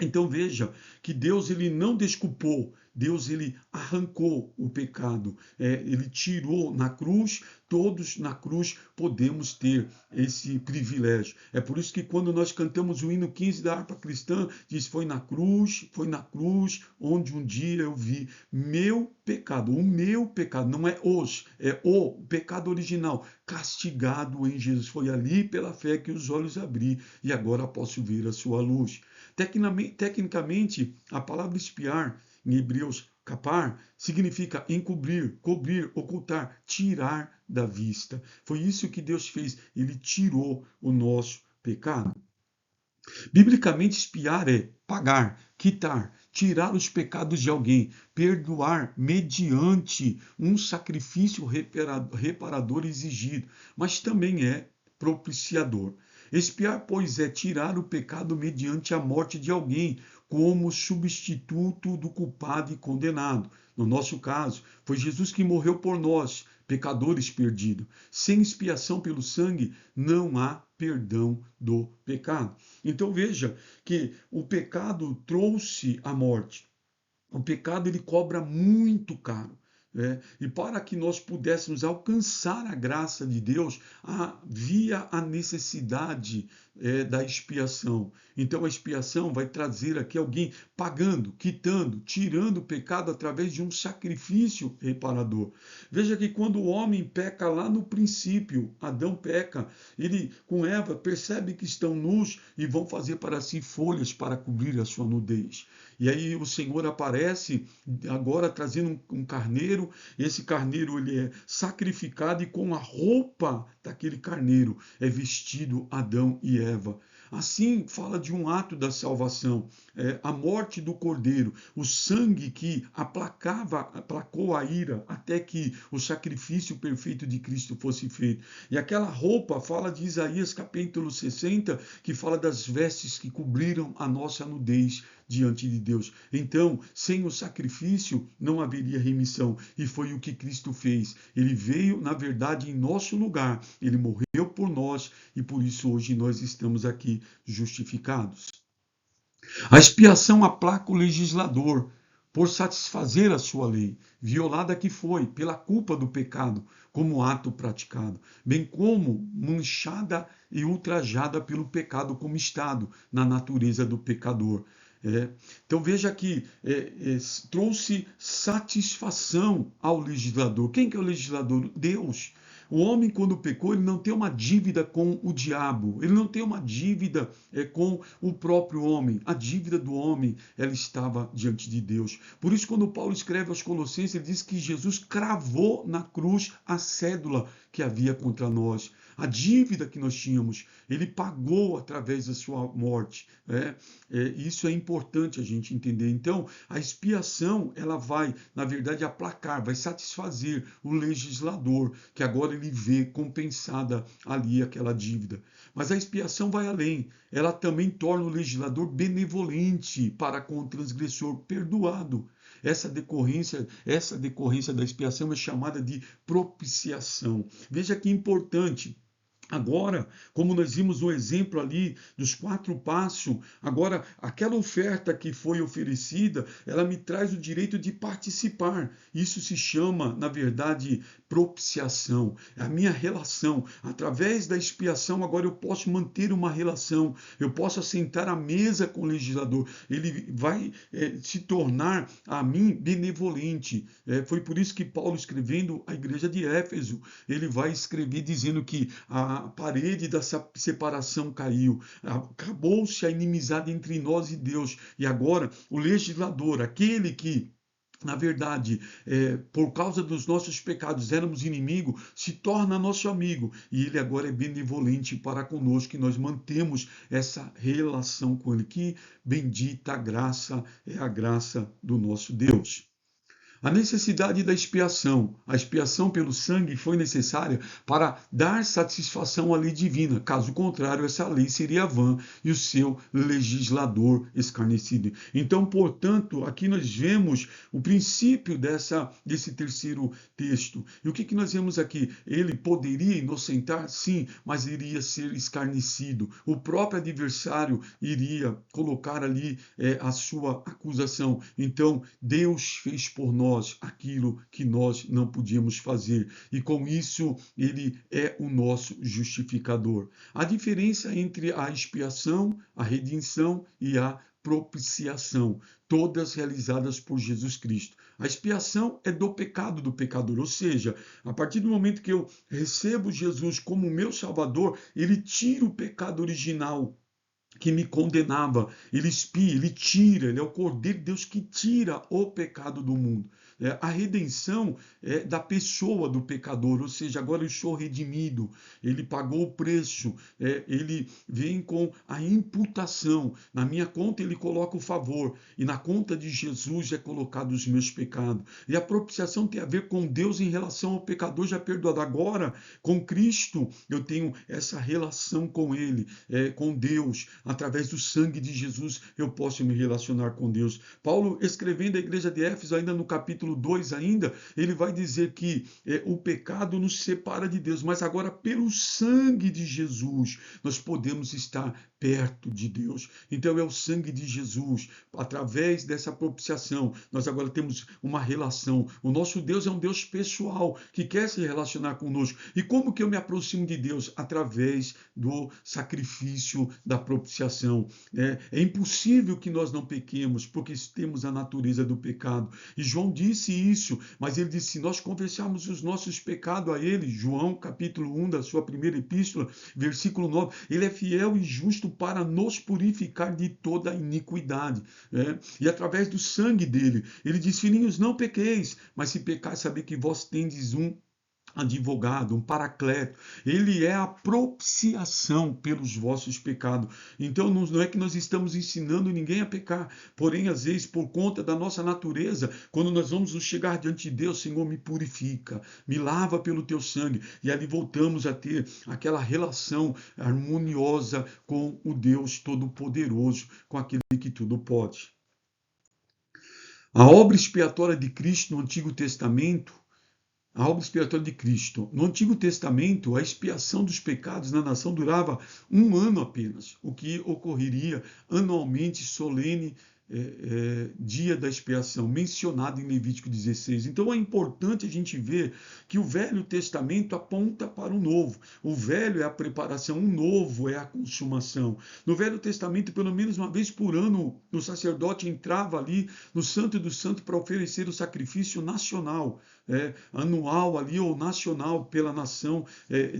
Então veja que Deus ele não desculpou, Deus ele arrancou o pecado, ele tirou na cruz, todos na cruz podemos ter esse privilégio. É por isso que quando nós cantamos o hino 15 da harpa cristã, diz: foi na cruz, onde um dia eu vi meu pecado, o meu pecado, não é é o pecado original, castigado em Jesus. Foi ali pela fé que os olhos abri e agora posso ver a sua luz. Tecnicamente, a palavra espiar, em hebreus, capar, significa encobrir, cobrir, ocultar, tirar da vista. Foi isso que Deus fez, ele tirou o nosso pecado. Biblicamente, espiar é pagar, quitar, tirar os pecados de alguém, perdoar mediante um sacrifício reparador exigido, mas também é propiciador. Expiar, pois, é tirar o pecado mediante a morte de alguém, como substituto do culpado e condenado. No nosso caso, foi Jesus que morreu por nós, pecadores perdidos. Sem expiação pelo sangue, não há perdão do pecado. Então veja que o pecado trouxe a morte. O pecado ele cobra muito caro. E para que nós pudéssemos alcançar a graça de Deus, havia a necessidade da expiação. Então a expiação vai trazer aqui alguém pagando, quitando, tirando o pecado através de um sacrifício reparador. Veja que quando o homem peca lá no princípio, Adão peca, ele com Eva percebe que estão nus e vão fazer para si folhas para cobrir a sua nudez. E aí o Senhor aparece agora trazendo um carneiro. Esse carneiro ele é sacrificado e com a roupa daquele carneiro é vestido Adão e Eva. Assim fala de um ato da salvação, a morte do cordeiro, o sangue que aplacou a ira até que o sacrifício perfeito de Cristo fosse feito. E aquela roupa fala de Isaías capítulo 60, que fala das vestes que cobriram a nossa nudez diante de Deus. Então, sem o sacrifício não haveria remissão, e foi o que Cristo fez. Ele veio, na verdade, em nosso lugar. Ele morreu por nós e por isso hoje nós estamos aqui justificados. A expiação aplaca o legislador por satisfazer a sua lei, violada que foi pela culpa do pecado, como ato praticado, bem como manchada e ultrajada pelo pecado como estado na natureza do pecador. Então veja que trouxe satisfação ao legislador. Quem que é o legislador? Deus. O homem, quando pecou, ele não tem uma dívida com o diabo, ele não tem uma dívida com o próprio homem. A dívida do homem, ela estava diante de Deus. Por isso, quando Paulo escreve aos Colossenses, ele diz que Jesus cravou na cruz a cédula que havia contra nós. A dívida que nós tínhamos, ele pagou através da sua morte. Isso é importante a gente entender. Então, a expiação, ela vai, na verdade, aplacar, vai satisfazer o legislador, que agora ele vê compensada ali aquela dívida. Mas a expiação vai além. Ela também torna o legislador benevolente para com o transgressor, perdoado. Essa decorrência da expiação é chamada de propiciação. Veja que importante. Agora, como nós vimos no exemplo ali dos 4 passos, agora aquela oferta que foi oferecida, ela me traz o direito de participar. Isso se chama, na verdade, propiciação. É a minha relação. Através da expiação, agora eu posso manter uma relação. Eu posso assentar à mesa com o legislador. Ele vai se tornar a mim benevolente. Foi por isso que Paulo, escrevendo à igreja de Éfeso, ele vai escrever dizendo que a parede da separação caiu, acabou-se a inimizade entre nós e Deus, e agora o legislador, aquele que na verdade, por causa dos nossos pecados, éramos inimigo, se torna nosso amigo. E ele agora é benevolente para conosco, e nós mantemos essa relação com ele. Que bendita graça é a graça do nosso Deus. A necessidade da expiação. A expiação pelo sangue foi necessária para dar satisfação à lei divina. Caso contrário, essa lei seria vã e o seu legislador escarnecido. Então, portanto, aqui nós vemos o princípio desse terceiro texto. E o que nós vemos aqui? Ele poderia inocentar? Sim, mas iria ser escarnecido. O próprio adversário iria colocar ali a sua acusação. Então, Deus fez por nós aquilo que nós não podíamos fazer. E com isso, ele é o nosso justificador. A diferença entre a expiação, a redenção e a propiciação, todas realizadas por Jesus Cristo. A expiação é do pecado do pecador, ou seja, a partir do momento que eu recebo Jesus como meu Salvador, ele tira o pecado original que me condenava, ele expia, ele tira, ele é o Cordeiro de Deus que tira o pecado do mundo. A redenção é da pessoa do pecador, ou seja, agora eu sou redimido, ele pagou o preço, ele vem com a imputação, na minha conta ele coloca o favor, e na conta de Jesus é colocado os meus pecados. E a propiciação tem a ver com Deus em relação ao pecador já perdoado. Agora, com Cristo, eu tenho essa relação com ele, com Deus. Através do sangue de Jesus eu posso me relacionar com Deus. Paulo, escrevendo à igreja de Éfeso, ainda no capítulo 2 ainda, ele vai dizer que o pecado nos separa de Deus, mas agora pelo sangue de Jesus nós podemos estar perto de Deus. Então é o sangue de Jesus, através dessa propiciação, nós agora temos uma relação. O nosso Deus é um Deus pessoal, que quer se relacionar conosco. E como que eu me aproximo de Deus? Através do sacrifício da propiciação. É impossível que nós não pequemos, porque temos a natureza do pecado. E João disse isso, mas ele disse, se nós confessarmos os nossos pecados a ele, João capítulo 1 da sua primeira epístola, versículo 9, ele é fiel e justo para nos purificar de toda iniquidade. E através do sangue dele, ele diz, filhinhos, não pequeis, mas se pecar, saber que vós tendes um advogado, um paracleto, ele é a propiciação pelos vossos pecados. Então não é que nós estamos ensinando ninguém a pecar, porém às vezes por conta da nossa natureza, quando nós vamos nos chegar diante de Deus, Senhor, me purifica, me lava pelo teu sangue, e ali voltamos a ter aquela relação harmoniosa com o Deus Todo-Poderoso, com aquele que tudo pode. A obra expiatória de Cristo no Antigo Testamento, a obra expiatória de Cristo. No Antigo Testamento, a expiação dos pecados na nação durava 1 ano apenas, o que ocorreria anualmente solene dia da expiação, mencionado em Levítico 16. Então é importante a gente ver que o Velho Testamento aponta para o Novo. O Velho é a preparação, o Novo é a consumação. No Velho Testamento, pelo menos uma vez por ano, o sacerdote entrava ali no Santo do Santo para oferecer o sacrifício nacional, anual ali ou nacional pela nação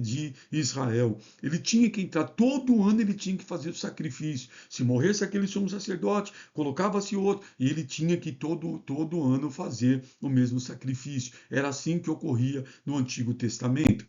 de Israel. Ele tinha que entrar, todo ano ele tinha que fazer o sacrifício. Se morresse aquele sumo sacerdote, colocava-se outro, e ele tinha que todo ano fazer o mesmo sacrifício. Era assim que ocorria no Antigo Testamento.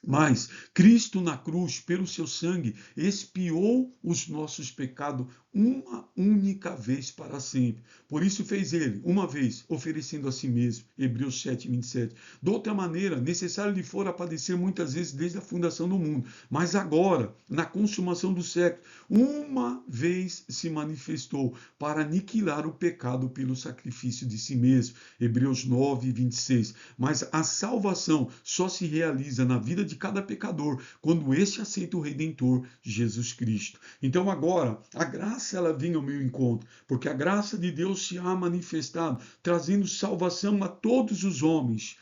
Mas Cristo na cruz, pelo seu sangue, expiou os nossos pecados uma única vez para sempre. Por isso fez ele, uma vez, oferecendo a si mesmo. Hebreus 7, 27. De outra maneira, necessário lhe fora padecer muitas vezes desde a fundação do mundo. Mas agora, na consumação do século, uma vez se manifestou para aniquilar o pecado pelo sacrifício de si mesmo. Hebreus 9, 26. Mas a salvação só se realiza na vida de cada pecador quando este aceita o Redentor, Jesus Cristo. Então agora, a graça ela vem ao meu encontro, porque a graça de Deus se há manifestado, trazendo salvação a todos os homens.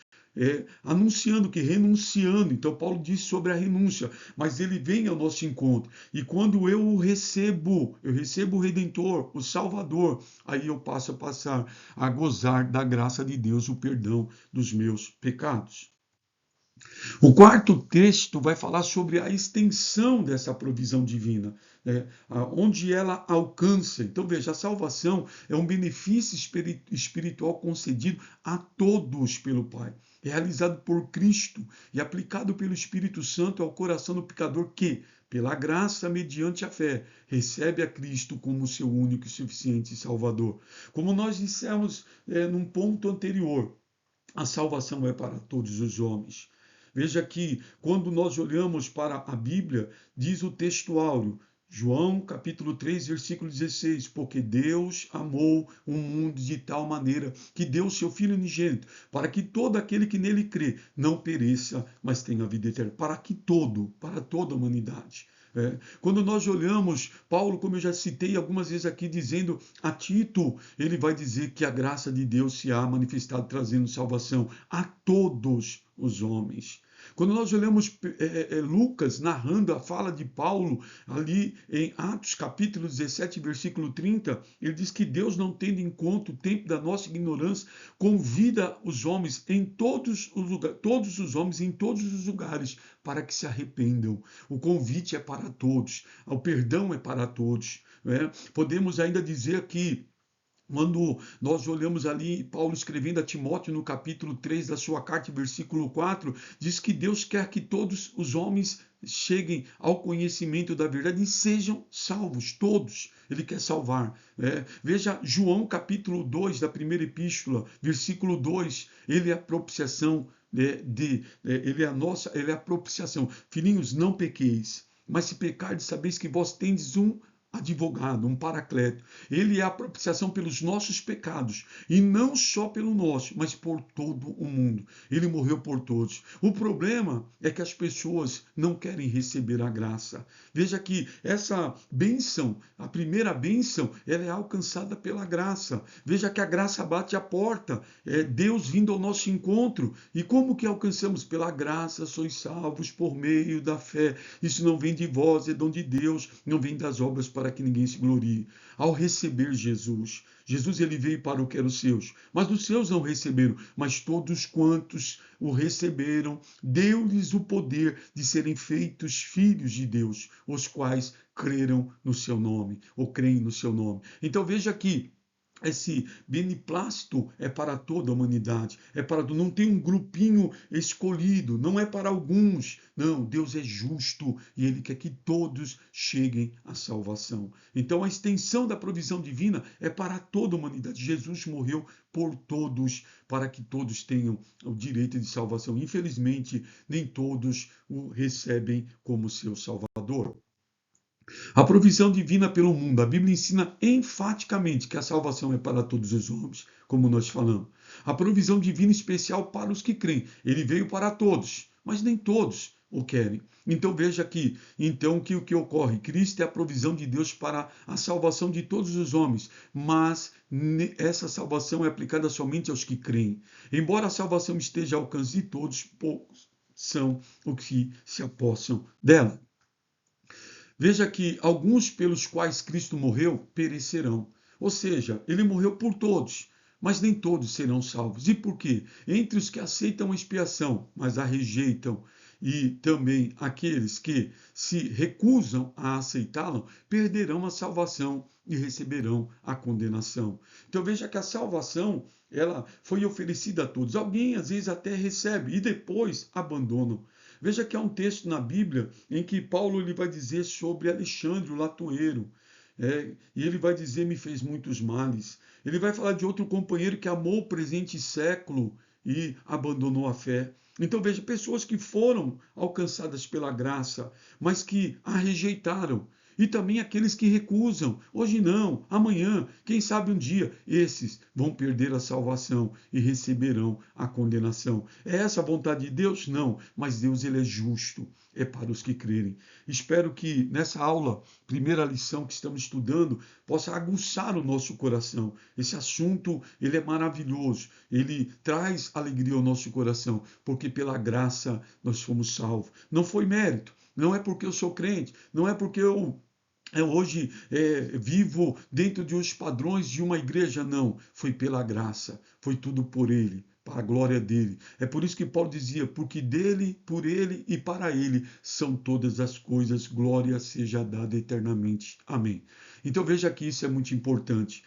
Anunciando que renunciando, então Paulo diz sobre a renúncia, mas ele vem ao nosso encontro, e quando eu o recebo, o Redentor, o Salvador, aí eu passo a passar a gozar da graça de Deus, o perdão dos meus pecados. O quarto texto vai falar sobre a extensão dessa provisão divina, né? Onde ela alcança. Então, veja, a salvação é um benefício espiritual concedido a todos pelo Pai, realizado por Cristo e aplicado pelo Espírito Santo ao coração do pecador que, pela graça, mediante a fé, recebe a Cristo como seu único e suficiente Salvador. Como nós dissemos num ponto anterior, a salvação é para todos os homens. Veja que quando nós olhamos para a Bíblia, diz o texto áureo, João capítulo 3, versículo 16, porque Deus amou o mundo de tal maneira que deu o seu Filho unigênito, para que todo aquele que nele crê não pereça, mas tenha vida eterna. Para toda a humanidade. Quando nós olhamos, Paulo, como eu já citei algumas vezes aqui, dizendo a Tito, ele vai dizer que a graça de Deus se há manifestado trazendo salvação a todos os homens. Quando nós olhamos Lucas narrando a fala de Paulo, ali em Atos capítulo 17, versículo 30, ele diz que Deus, não tendo em conta o tempo da nossa ignorância, convida os homens em todos os homens em todos os lugares para que se arrependam. O convite é para todos, o perdão é para todos. Né? Podemos ainda dizer que quando nós olhamos ali, Paulo escrevendo a Timóteo no capítulo 3 da sua carta, versículo 4, diz que Deus quer que todos os homens cheguem ao conhecimento da verdade e sejam salvos, todos. Ele quer salvar. Veja João capítulo 2 da primeira epístola, versículo 2, ele é a propiciação ele é a propiciação. Filhinhos, não pequeis, mas se pecardes, sabeis que vós tendes um advogado, um paracleto. Ele é a propiciação pelos nossos pecados, e não só pelo nosso, mas por todo o mundo. Ele morreu por todos. O problema é que as pessoas não querem receber a graça. Veja que essa bênção, a primeira bênção, ela é alcançada pela graça. Veja que a graça bate a porta, é Deus vindo ao nosso encontro. E como que alcançamos? Pela graça sois salvos por meio da fé. Isso não vem de vós, é dom de Deus, não vem das obras para que ninguém se glorie. Ao receber Jesus, ele veio para o que eram os seus, mas os seus não receberam, mas todos quantos o receberam, deu-lhes o poder de serem feitos filhos de Deus, os quais creram no seu nome, ou creem no seu nome. Então veja aqui, esse beneplácito é para toda a humanidade, não tem um grupinho escolhido, não é para alguns. Não, Deus é justo e ele quer que todos cheguem à salvação. Então a extensão da provisão divina é para toda a humanidade. Jesus morreu por todos, para que todos tenham o direito de salvação. Infelizmente, nem todos o recebem como seu Salvador. A provisão divina pelo mundo. A Bíblia ensina enfaticamente que a salvação é para todos os homens, como nós falamos. A provisão divina especial para os que creem. Ele veio para todos, mas nem todos o querem. Então veja aqui, então que o que ocorre? Cristo é a provisão de Deus para a salvação de todos os homens, mas essa salvação é aplicada somente aos que creem. Embora a salvação esteja ao alcance de todos, poucos são os que se apossam dela. Veja que alguns pelos quais Cristo morreu perecerão. Ou seja, ele morreu por todos, mas nem todos serão salvos. E por quê? Entre os que aceitam a expiação, mas a rejeitam, e também aqueles que se recusam a aceitá-la, perderão a salvação e receberão a condenação. Então veja que a salvação, ela foi oferecida a todos. Alguém às vezes até recebe e depois abandonam. Veja que há um texto na Bíblia em que Paulo ele vai dizer sobre Alexandre, o latoeiro. E ele vai dizer, me fez muitos males. Ele vai falar de outro companheiro que amou o presente século e abandonou a fé. Então veja, pessoas que foram alcançadas pela graça, mas que a rejeitaram. E também aqueles que recusam, hoje não, amanhã, quem sabe um dia, esses vão perder a salvação e receberão a condenação. É essa a vontade de Deus? Não, mas Deus ele é justo, é para os que crerem. Espero que nessa aula, primeira lição que estamos estudando, possa aguçar o nosso coração. Esse assunto, ele é maravilhoso, ele traz alegria ao nosso coração, porque pela graça nós fomos salvos. Não foi mérito, não é porque eu sou crente, não é porque eu hoje vivo dentro de uns padrões de uma igreja, não. Foi pela graça, foi tudo por Ele, para a glória dele. É por isso que Paulo dizia, porque dele, por ele e para ele são todas as coisas, glória seja dada eternamente. Amém. Então veja que isso é muito importante.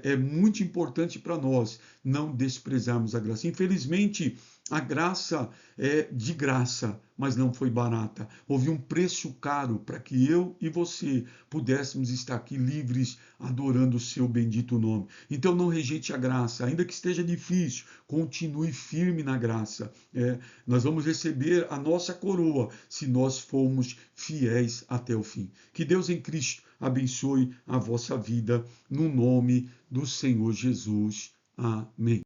É muito importante para nós não desprezarmos a graça. Infelizmente, a graça é de graça, mas não foi barata. Houve um preço caro para que eu e você pudéssemos estar aqui livres, adorando o seu bendito nome. Então não rejeite a graça, ainda que esteja difícil, continue firme na graça. Nós vamos receber a nossa coroa se nós formos fiéis até o fim. Que Deus em Cristo abençoe a vossa vida, no nome do Senhor Jesus. Amém.